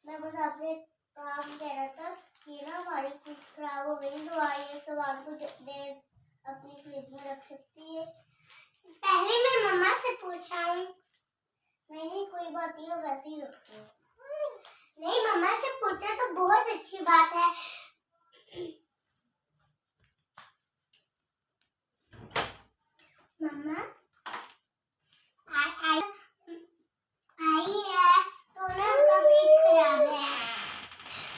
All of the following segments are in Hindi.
मैं बस आपसे काम कह रहा था कि ना हमारी फ्रिज खराब हो गई, तो आइए सामान को देर अपनी फ्रिज में रख सकती है। पहले मैं मम्मा से पूछा हूँ। नहीं कोई बात नहीं, वैसे ही रखते हो। नहीं मम्मा से पूछा तो बहुत अच्छी बात है। मम्मा आई है तो ना उसका फ्रिज खराब है।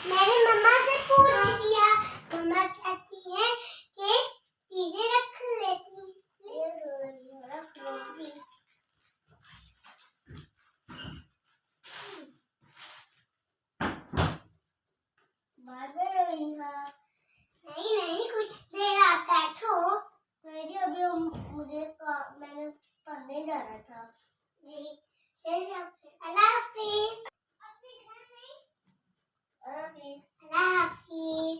मैंने मम्मा से पूछ लिया, मम्मा कहती है कि चीजें रख लेती, रख लूंगी। नहीं कुछ देर आप बैठो। अभी मुझे मैंने पढ़ने जाना था जी। अल्लाह हाफिज। अल्लाह हाफिज।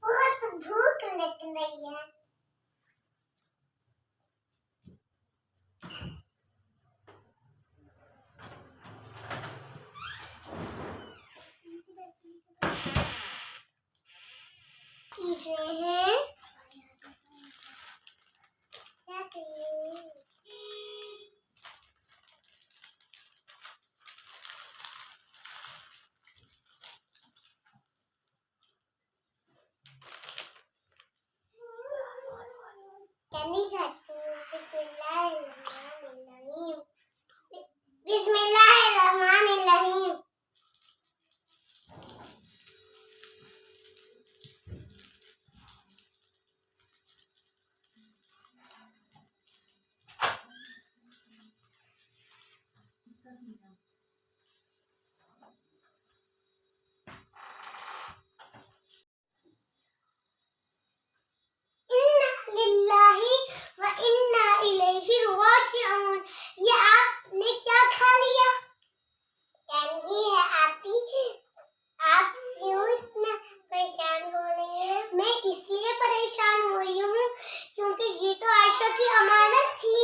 बहुत भूख लग रही है। सीख रहे हैं क्या करें? कैंडी खाती हूँ। बिस्मिल्लाहिर्रहमानिर्रहीम। बिस्मिल्लाहिर्रहमानिर्रहीम। इन्ना लिल्लाहि व इन्ना इलैहि राजिऊन। ये आपने क्या खा लिया? कैंडी है आपकी। आप क्यों इतना परेशान हो रही हैं? मैं इसलिए परेशान हो रही हूँ क्योंकि ये तो आयशा की अमानत थी।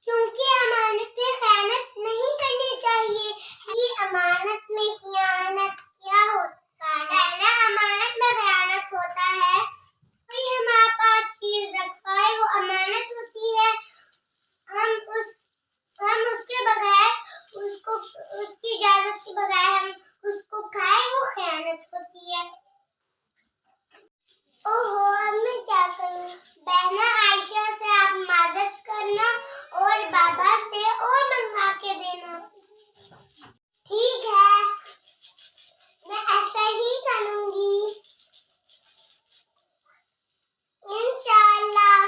क्योंकि अमानत में खयानत नहीं करनी चाहिए। ये अमानत में खयानत क्या होता है ना? अमानत में खयानत होता है कोई हमारे पास चीज रखता है, वो अमानत होती है। हम उसके बगैर उसकी इजाजत के बगैर हम उसको खाए, वो खयानत होती है। ओहो अब मैं क्या करूं? बहना आयशा से आप मदद करना और बाबा से और मंगा के देना। ठीक है, मैं ऐसा ही करूंगी इंशाअल्लाह।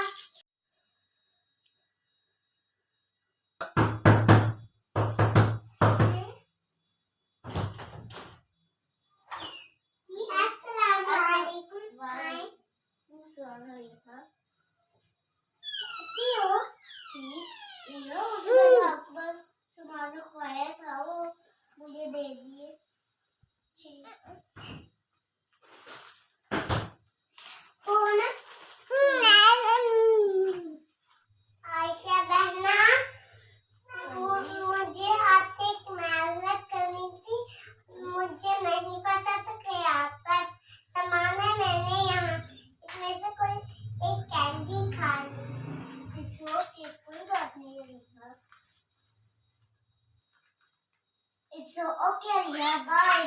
सामान खाया था वो मुझे दे दिए। आयशा बहना, मुझे आपसे एक माजरत करनी थी। मुझे नहीं पता था कि आप पास सामान है। मैंने यहाँ इसमें से कोई एक कैंडी खा ली। कोई बात नहीं है। It's so okay, yeah, bye,